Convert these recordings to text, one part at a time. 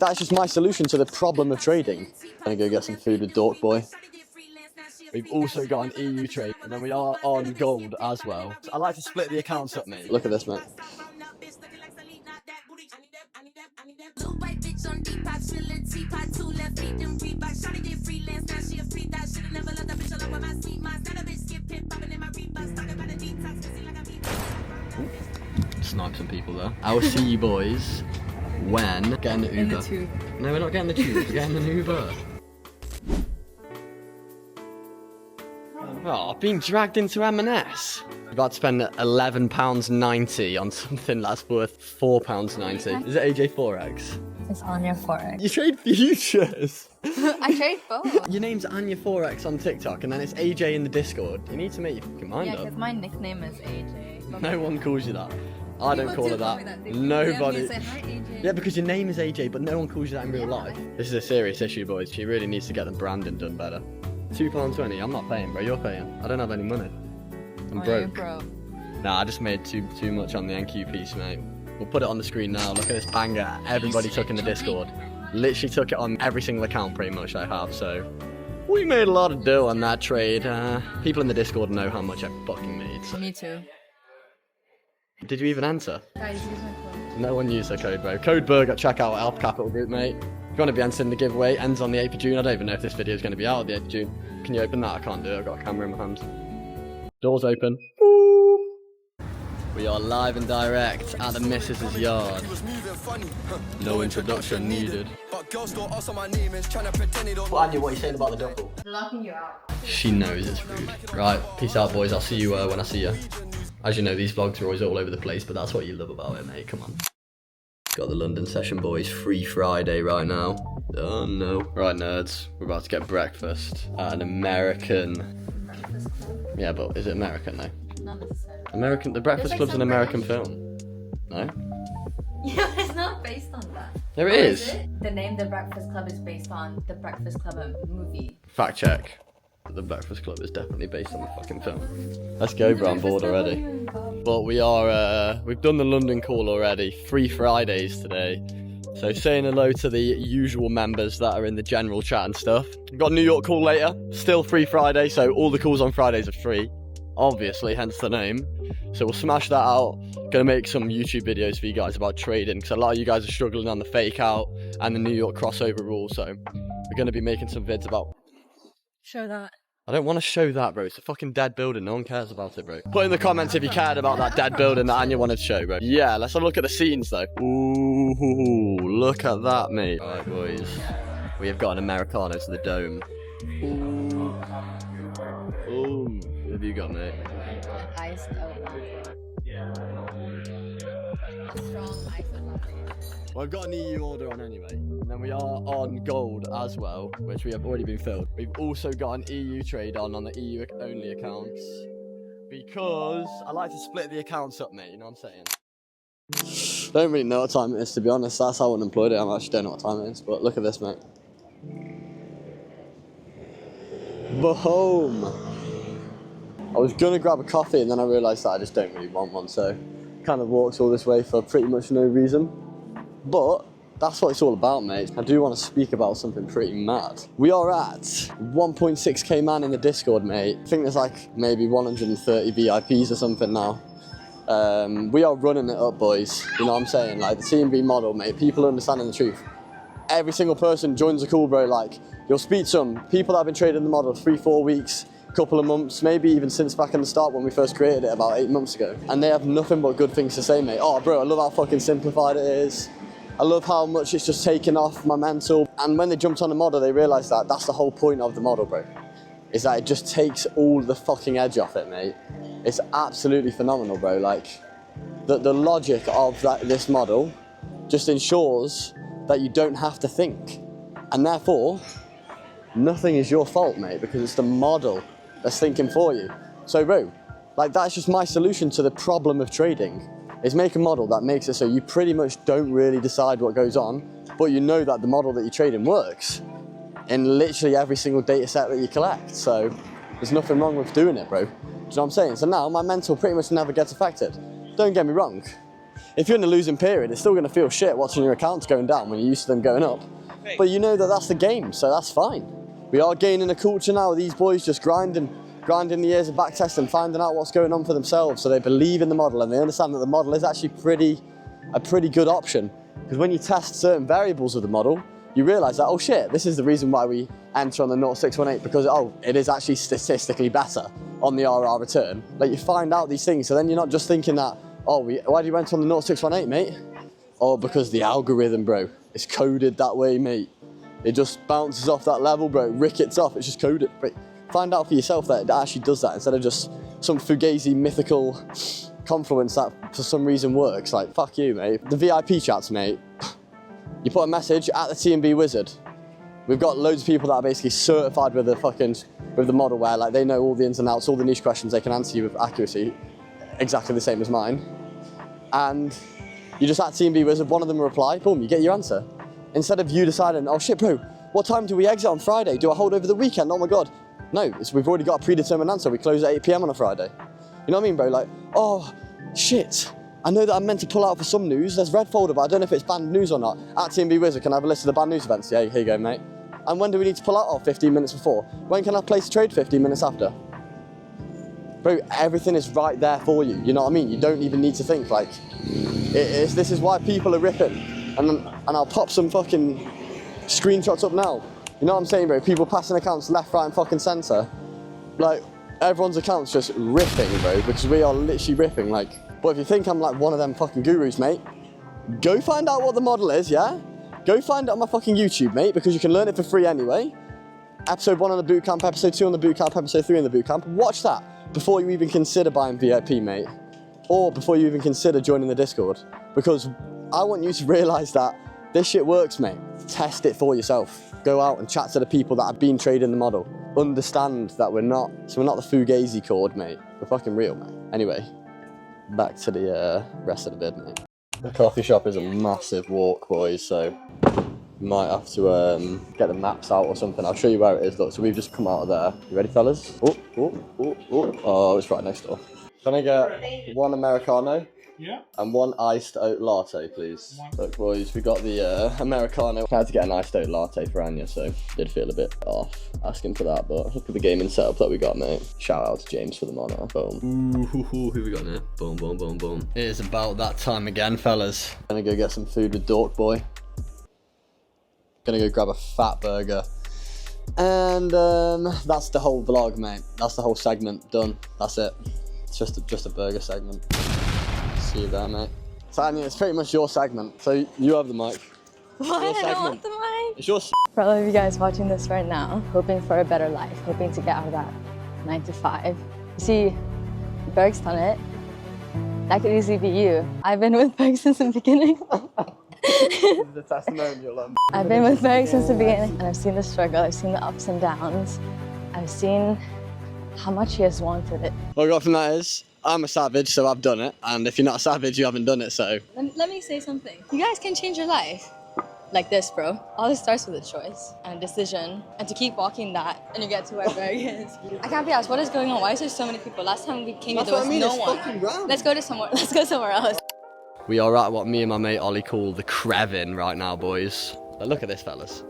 That's just my solution to the problem of trading. Gonna go get some food with Dork Boy. We've also got an EU trade, and then we are on gold as well. I like to split the accounts up, mate. Look at this, mate. Snipe some people there. I will see you boys when getting the Uber. No, we're not getting the tube, we're getting the Uber. Oh, being dragged into M&S. We're about to spend £11.90 on something that's worth £4.90. Is it AJ Forex? It's Anya Forex. You trade futures. I trade both. Your name's Anya Forex on TikTok, and then it's AJ in the Discord. You need to make your fucking mind up. Yeah, because my nickname is AJ. No one calls you that. I don't call her that. Nobody. Say, hi, AJ. Yeah, because your name is AJ, but no one calls you that in real life. This is a serious issue, boys. She really needs to get the branding done better. £2.20. I'm not paying, bro. You're paying. I don't have any money. I'm broke. Nah, I just made too much on the NQ piece, mate. We'll put it on the screen now. Look at this banger everybody took in the Discord. Literally took it on every single account pretty much I have, so we made a lot of dough on that trade. People in the Discord know how much I fucking made. So. Me too. Did you even enter? Guys, use my code. No one used their code, bro. Code BERG at checkout at Alpha Capital Group, mate. If you want to be entering the giveaway, ends on the 8th of June. I don't even know if this video is going to be out on the 8th of June. Can you open that? I can't do it. I've got a camera in my hand. Doors open. We are live and direct at the missus's yard. No introduction needed. Well, Anya, what are you saying about the duffel? Locking you out. She knows it's rude. Right, peace out, boys. I'll see you when I see you. As you know, these vlogs are always all over the place, but that's what you love about it, mate. Come on. Got the London session, boys. Free Friday right now. Oh, no. Right, nerds. We're about to get breakfast at an American... Yeah, but is it American, though? Not necessarily. American... The Breakfast Club's an American film. No? Yeah, it's not based on that. There it is. It? The name The Breakfast Club is based on The Breakfast Club movie. Fact check. The Breakfast Club is definitely based on the fucking film. Let's go, bro. I'm bored already. But we are, we've done the London call already. Free Fridays today. So saying hello to the usual members that are in the general chat and stuff. We've got New York call later. Still Free Friday, so all the calls on Fridays are free. Obviously, hence the name. So we'll smash that out. Gonna make some YouTube videos for you guys about trading, because a lot of you guys are struggling on the fake out and the New York crossover rule. So we're gonna be making some vids about... Show that. I don't want to show that, bro. It's a fucking dead building. No one cares about it, bro. Put in the comments if you cared about that dead building that Anya wanted to show, bro. Yeah, let's have a look at the scenes, though. Ooh, look at that, mate. All right, boys. We have got an Americano to the dome. Ooh. Ooh. What have you got, mate? Iced out latte. Strong iced latte. Well, I've got an EU order on anyway. And then we are on gold as well, which we have already been filled. We've also got an EU trade on the EU only accounts. Because I like to split the accounts up, mate, you know what I'm saying? Don't really know what time it is, to be honest. That's how unemployed I am. I actually don't know what time it is. But look at this, mate. Boom! I was going to grab a coffee and then I realised that I just don't really want one. So kind of walked all this way for pretty much no reason. But that's what it's all about, mate. I do want to speak about something pretty mad. We are at 1.6k man in the Discord, mate. I think there's like maybe 130 VIPs or something now. We are running it up, boys. You know what I'm saying? Like the Team B model, mate. People understanding the truth. Every single person joins the call, bro. Like you'll speak to some people that have been trading the model 3-4 weeks, couple of months, maybe even since back in the start when we first created it about 8 months ago. And they have nothing but good things to say, mate. Oh, bro, I love how fucking simplified it is. I love how much it's just taken off my mental. And when they jumped on the model, they realised that that's the whole point of the model, bro. Is that it just takes all the fucking edge off it, mate. It's absolutely phenomenal, bro. Like, the logic of this model just ensures that you don't have to think. And therefore, nothing is your fault, mate, because it's the model that's thinking for you. So, bro, like that's just my solution to the problem of trading. Is make a model that makes it so you pretty much don't really decide what goes on, but you know that the model that you're trading works in literally every single data set that you collect. So there's nothing wrong with doing it, bro. Do you know what I'm saying? So now my mental pretty much never gets affected. Don't get me wrong. if you're in a losing period, it's still going to feel shit watching your accounts going down when you're used to them going up. But you know that that's the game, so that's fine. We are gaining a culture now of these boys just grinding the years of backtesting, finding out what's going on for themselves, so they believe in the model and they understand that the model is actually a pretty good option. Because when you test certain variables of the model, you realise that, oh shit, this is the reason why we enter on the 0618, because it is actually statistically better on the RR return. Like, you find out these things, so then you're not just thinking that, why do you enter on the 0618, mate? Oh, because the algorithm, bro. It's coded that way, mate. It just bounces off that level, bro. Rickets off, it's just coded. But find out for yourself that it actually does that, instead of just some fugazi mythical confluence that for some reason works. Like, fuck you, mate. The VIP chats, mate. You put a message at the TMB Wizard. We've got loads of people that are basically certified with the model, where like they know all the ins and outs, all the niche questions, they can answer you with accuracy, exactly the same as mine. And you just at TMB Wizard, one of them will reply, boom, you get your answer. Instead of you deciding, oh shit, bro, what time do we exit on Friday? Do I hold over the weekend? Oh my God. No, we've already got a predetermined answer. We close at 8 PM on a Friday. You know what I mean, bro? Like, oh, shit. I know that I'm meant to pull out for some news. There's red folder, but I don't know if it's banned news or not. At TMB Wizard, can I have a list of the banned news events? Yeah, here you go, mate. And when do we need to pull out? Oh, 15 minutes before. When can I place a trade 15 minutes after? Bro, everything is right there for you. You know what I mean? You don't even need to think. Like, this is why people are ripping. And I'll pop some fucking screenshots up now. You know what I'm saying, bro? People passing accounts left, right, and fucking centre. Like, everyone's account's just ripping, bro, because we are literally ripping. Like, but if you think I'm like one of them fucking gurus, mate, go find out what the model is, yeah? Go find it on my fucking YouTube, mate, because you can learn it for free anyway. Episode 1 on the bootcamp, episode 2 on the bootcamp, episode 3 on the bootcamp. Watch that before you even consider buying VIP, mate. Or before you even consider joining the Discord. Because I want you to realise that this shit works, mate. Test it for yourself. Go out and chat to the people that have been trading the model. Understand that we're not the fugazi chord, mate. We're fucking real, mate. Anyway, back to the rest of the vid, mate. The coffee shop is a massive walk, boys, so might have to get the maps out or something. I'll show you where it is, look. So we've just come out of there. You ready, fellas? Oh, it's right next door. Can I get one Americano? Yeah. And one iced oat latte, please. Look, boys, we got the Americano. I had to get an iced oat latte for Anya, so did feel a bit off asking for that, but look at the gaming setup that we got, mate. Shout out to James for the mono. Boom. Ooh, who we got now? Boom, boom, boom, boom. It is about that time again, fellas. Gonna go get some food with Dork Boy. Gonna go grab a fat burger. And that's the whole vlog, mate. That's the whole segment done. That's it. It's just a burger segment. See you there, mate. So, Anya, it's pretty much your segment. So you have the mic. What? I don't want the mic. It's your For all of you guys watching this right now, hoping for a better life, hoping to get out of that 9 to 5. You see, Berg's done it. That could easily be you. I've been with Berg since the beginning. This is the testimonial. I've been with Berg since the beginning, and I've seen the struggle, I've seen the ups and downs. I've seen how much he has wanted it. What I got from that is, I'm a savage, so I've done it. And if you're not a savage, you haven't done it, so. Let me say something. You guys can change your life. Like this, bro. All this starts with a choice and a decision, and to keep walking that, and you get to where Berg is. I can't be asked, what is going on? Why is there so many people? Last time we came here, there was no one. Let's go somewhere else. We are at what me and my mate Ollie call the Crevin right now, boys. But look at this, fellas.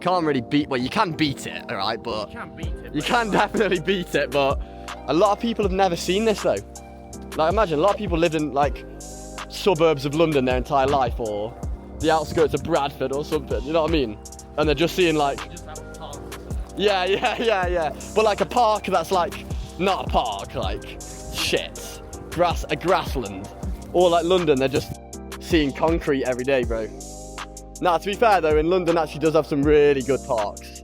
Can't really beat, well, you can beat it, all right, but you can definitely beat it, but a lot of people have never seen this though. Like, imagine a lot of people live in like suburbs of London their entire life, or the outskirts of Bradford or something, you know what I mean? And they're just seeing like, yeah, but like a park that's like not a park, like shit, a grassland, or like London, they're just seeing concrete every day, bro. Now, to be fair though, in London actually does have some really good parks,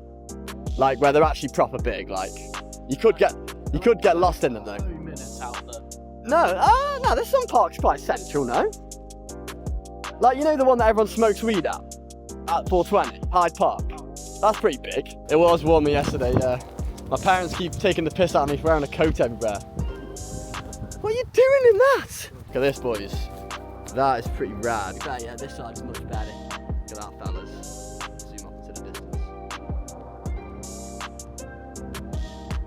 like where they're actually proper big. Like you could get lost in them though. 2 minutes out there. No, there's some parks quite central, no? Like, you know the one that everyone smokes weed at 420, Hyde Park. That's pretty big. It was warmer yesterday, yeah. My parents keep taking the piss out of me for wearing a coat everywhere. What are you doing in that? Look at this, boys. That is pretty rad. Yeah, this side's much better. Look at that, fellas. Zoom up into the distance.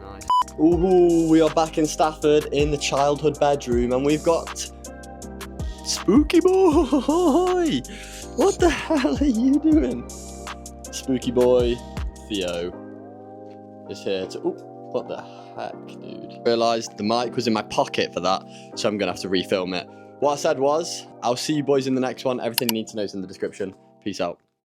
Nice. Ooh, we are back in Stafford in the childhood bedroom, and we've got Spooky Boy. What the hell are you doing? Spooky Boy Theo is here to. Ooh, what the heck, dude? Realised the mic was in my pocket for that, so I'm gonna have to refilm it. What I said was, I'll see you boys in the next one. Everything you need to know is in the description. Peace out.